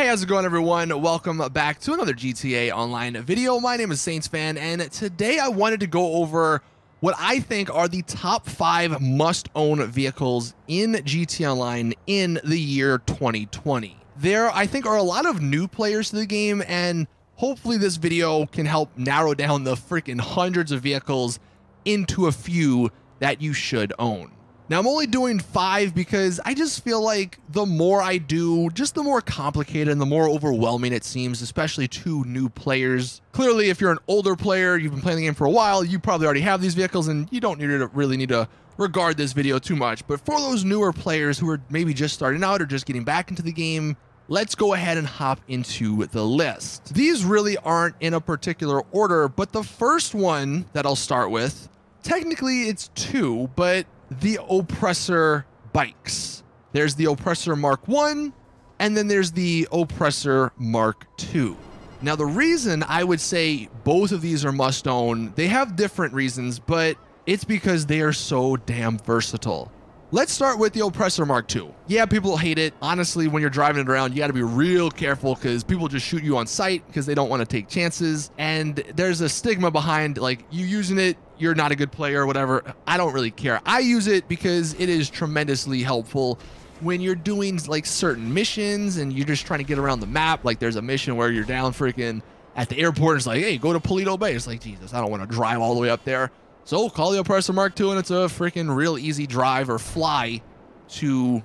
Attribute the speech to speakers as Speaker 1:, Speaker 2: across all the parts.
Speaker 1: Hey, how's it going, everyone? Welcome back to another GTA Online video. My name is Saintsfan, and today I wanted to go over what I think are the top 5 must-own vehicles in GTA Online in the year 2020. There, I think, are a lot of new players to the game, and hopefully this video can help narrow down the freaking hundreds of vehicles into a few that you should own. Now, I'm only doing 5 because I just feel like the more I do, just the more complicated and the more overwhelming it seems, especially to new players. Clearly, if you're an older player, you've been playing the game for a while, you probably already have these vehicles and you don't really need to regard this video too much. But for those newer players who are maybe just starting out or just getting back into the game, let's go ahead and hop into the list. These really aren't in a particular order, but the first one that I'll start with, technically it's 2, but the Oppressor bikes. There's the Oppressor Mark 1, and then there's the Oppressor Mark 2. Now, the reason I would say both of these are must own, they have different reasons, but it's because they are so damn versatile. Let's start with the Oppressor Mark 2. Yeah, people hate it. Honestly, when you're driving it around, you got to be real careful because people just shoot you on sight because they don't want to take chances. And there's a stigma behind, like, you using it, you're not a good player or whatever. I don't really care. I use it because it is tremendously helpful when you're doing, like, certain missions and you're just trying to get around the map. Like, there's a mission where you're down freaking at the airport. It's like, hey, go to Polito Bay. It's like, Jesus, I don't want to drive all the way up there. So call the Oppressor Mark II, and it's a freaking real easy drive or fly to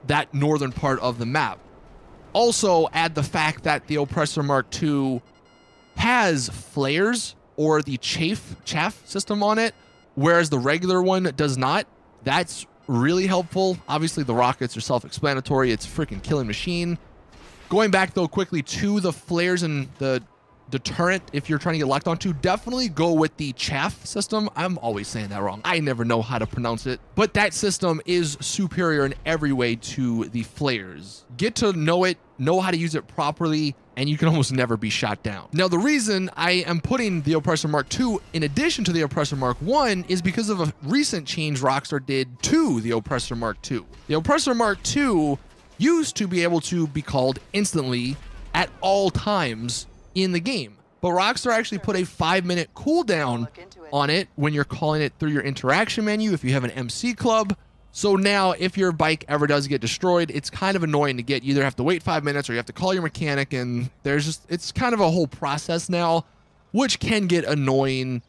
Speaker 1: that northern part of the map. Also, add the fact that the Oppressor Mark II has flares or the chaff system on it, whereas the regular one does not. That's really helpful. Obviously, the rockets are self-explanatory. It's a freaking killing machine. Going back, though, quickly to the flares and the deterrent, if you're trying to get locked onto, definitely go with the chaff system. I'm always saying that wrong. I never know how to pronounce it, but that system is superior in every way to the flares. Get to know it, know how to use it properly, and you can almost never be shot down. Now, the reason I am putting the Oppressor Mark II in addition to the Oppressor Mark I is because of a recent change Rockstar did to the Oppressor Mark II. The Oppressor Mark II used to be able to be called instantly at all times in the game, but Rockstar actually put a 5-minute cooldown on it when you're calling it through your interaction menu if you have an MC club. So now if your bike ever does get destroyed, it's kind of annoying to get. You either have to wait 5 minutes or you have to call your mechanic, and it's kind of a whole process now, which can get annoying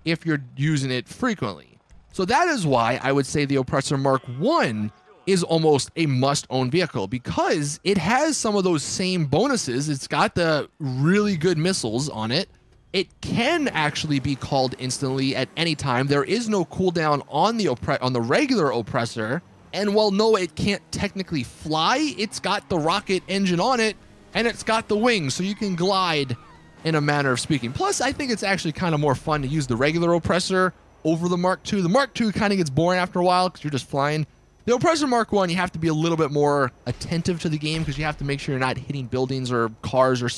Speaker 1: if you're using it frequently. So that is why I would say the Oppressor Mark I is almost a must-own vehicle, because it has some of those same bonuses. It's got the really good missiles on it. It can actually be called instantly at any time. There is no cooldown on the regular Oppressor. And while no, it can't technically fly, it's got the rocket engine on it, and it's got the wings, so you can glide in a manner of speaking. Plus, I think it's actually kind of more fun to use the regular Oppressor over the Mark II. The Mark II kind of gets boring after a while because you're just flying. The Oppressor Mark I, you have to be a little bit more attentive to the game because you have to make sure you're not hitting buildings or cars or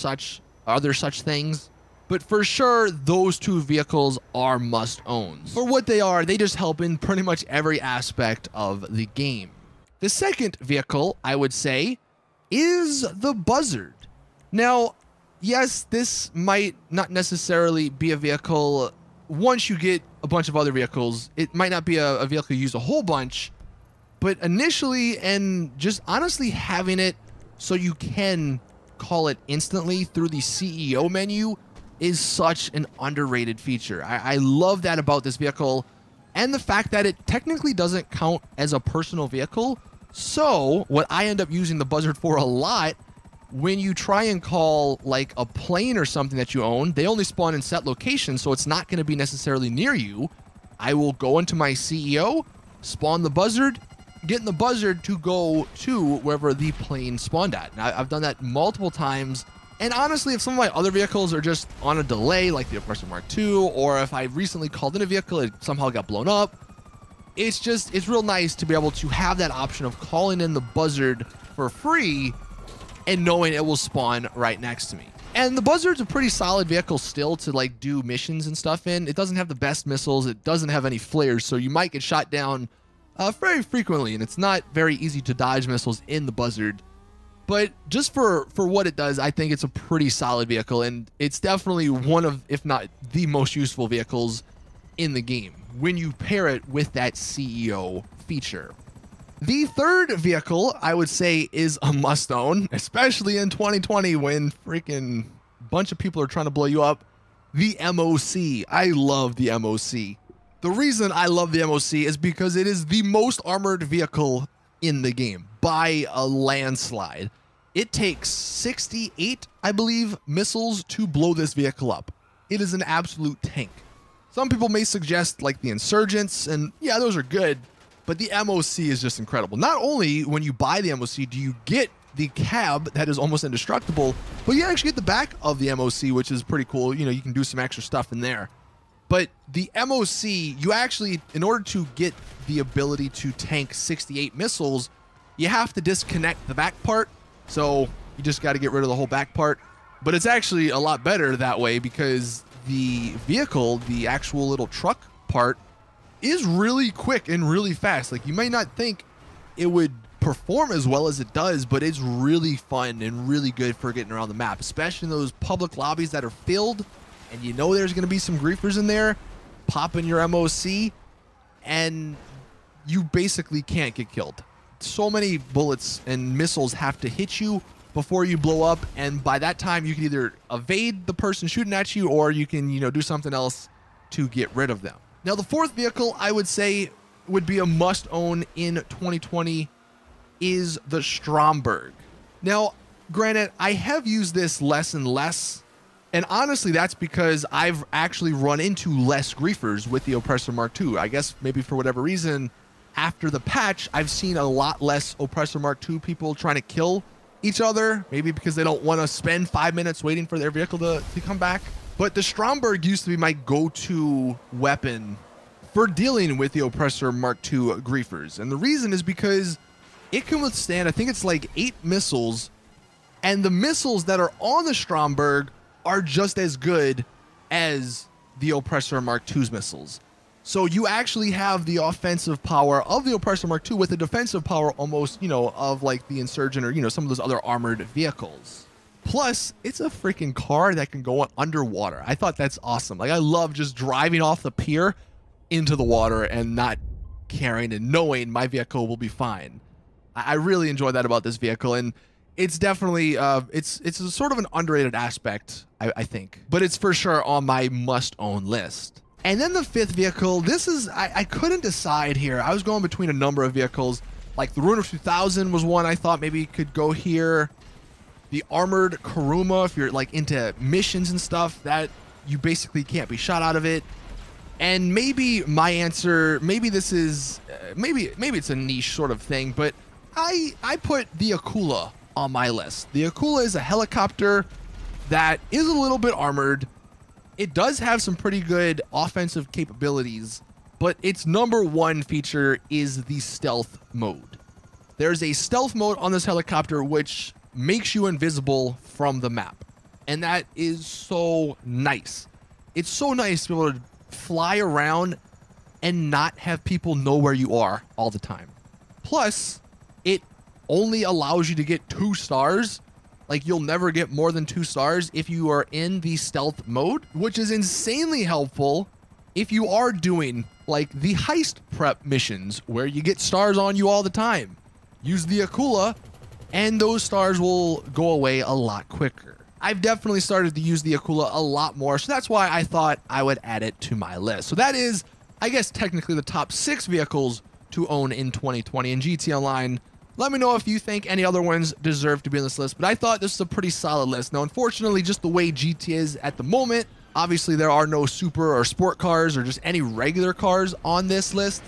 Speaker 1: other such things. But for sure, those 2 vehicles are must-owns. For what they are, they just help in pretty much every aspect of the game. The second vehicle, I would say, is the Buzzard. Now, yes, this might not necessarily be a vehicle. Once you get a bunch of other vehicles, it might not be a vehicle you use a whole bunch. But initially, and just honestly having it so you can call it instantly through the CEO menu is such an underrated feature. I love that about this vehicle, and the fact that it technically doesn't count as a personal vehicle. So what I end up using the Buzzard for a lot, when you try and call like a plane or something that you own, they only spawn in set locations, so it's not going to be necessarily near you. I will go into my CEO, spawn the Buzzard, getting the Buzzard to go to wherever the plane spawned at. Now, I've done that multiple times, and honestly, if some of my other vehicles are just on a delay, like the Oppressor Mark II, or if I recently called in a vehicle, it somehow got blown up, it's real nice to be able to have that option of calling in the Buzzard for free and knowing it will spawn right next to me. And the Buzzard's a pretty solid vehicle still to like do missions and stuff in. It doesn't have the best missiles, it doesn't have any flares, so you might get shot down very frequently, and it's not very easy to dodge missiles in the Buzzard. But just for what it does, I think it's a pretty solid vehicle, and it's definitely one of, if not the most useful vehicles in the game when you pair it with that CEO feature. The third vehicle I would say is a must own, especially in 2020 when freaking bunch of people are trying to blow you up. The MOC. I love the MOC. The reason I love the MOC is because it is the most armored vehicle in the game by a landslide. It takes 68, I believe, missiles to blow this vehicle up. It is an absolute tank. Some people may suggest like the Insurgents, and yeah, those are good, but the MOC is just incredible. Not only when you buy the MOC do you get the cab that is almost indestructible, but you actually get the back of the MOC, which is pretty cool. You know, you can do some extra stuff in there. But the MOC, you actually, in order to get the ability to tank 68 missiles, you have to disconnect the back part. So you just got to get rid of the whole back part. But it's actually a lot better that way because the vehicle, the actual little truck part, is really quick and really fast. Like, you might not think it would perform as well as it does, but it's really fun and really good for getting around the map, especially in those public lobbies that are filled and you know there's going to be some griefers in there. Pop in your MOC and you basically can't get killed. So many bullets and missiles have to hit you before you blow up, and by that time you can either evade the person shooting at you or you can, you know, do something else to get rid of them. Now, the fourth vehicle I would say would be a must own in 2020 is the Stromberg. Now, granted, I have used this less and less, and honestly that's because I've actually run into less griefers with the Oppressor Mark II. I guess maybe for whatever reason, after the patch, I've seen a lot less Oppressor Mark II people trying to kill each other, maybe because they don't want to spend 5 minutes waiting for their vehicle to come back. But the Stromberg used to be my go-to weapon for dealing with the Oppressor Mark II griefers. And the reason is because it can withstand, I think it's like 8 missiles, and the missiles that are on the Stromberg are just as good as the Oppressor Mark II's missiles. So you actually have the offensive power of the Oppressor Mark II with the defensive power almost, you know, of like the Insurgent or, you know, some of those other armored vehicles. Plus, it's a freaking car that can go underwater. I thought that's awesome. Like, I love just driving off the pier into the water and not caring and knowing my vehicle will be fine. I really enjoy that about this vehicle, and it's definitely it's a sort of an underrated aspect, I think, but it's for sure on my must-own list. And then the fifth vehicle, this is, I couldn't decide here. I was going between a number of vehicles. Like the Ruiner 2000 was one I thought maybe could go here. The Armored Kuruma, if you're like into missions and stuff, that you basically can't be shot out of it. And maybe my answer, maybe this is, maybe it's a niche sort of thing, but I put the Akula on my list. The Akula is a helicopter that is a little bit armored. It does have some pretty good offensive capabilities, but its number one feature is the stealth mode. There's a stealth mode on this helicopter which makes you invisible from the map, and that is so nice. It's so nice to be able to fly around and not have people know where you are all the time. Plus, it only allows you to get 2 stars. Like, you'll never get more than 2 stars if you are in the stealth mode, which is insanely helpful if you are doing like the heist prep missions where you get stars on you all the time. Use the Akula and those stars will go away a lot quicker. I've definitely started to use the Akula a lot more, so that's why I thought I would add it to my list. So that is, I guess, technically the top 6 vehicles to own in 2020 in GTA Online. Let me know if you think any other ones deserve to be on this list, but I thought this was a pretty solid list. Now, unfortunately, just the way GTA is at the moment, obviously there are no super or sport cars or just any regular cars on this list,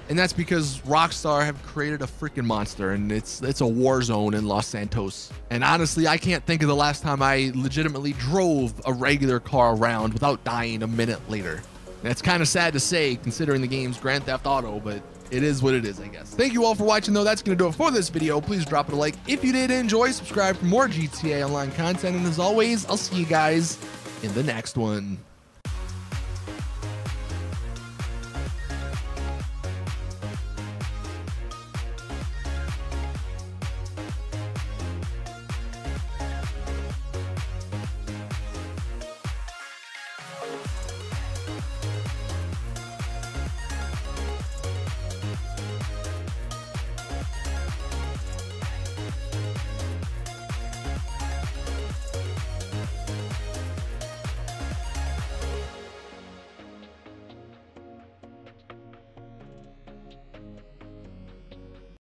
Speaker 1: and that's because Rockstar have created a freaking monster, and it's a war zone in Los Santos. And honestly, I can't think of the last time I legitimately drove a regular car around without dying a minute later. That's kind of sad to say considering the game's Grand Theft Auto, but it is what it is, I guess. Thank you all for watching, though. That's going to do it for this video. Please drop it a like if you did enjoy. Subscribe for more GTA Online content. And as always, I'll see you guys in the next one.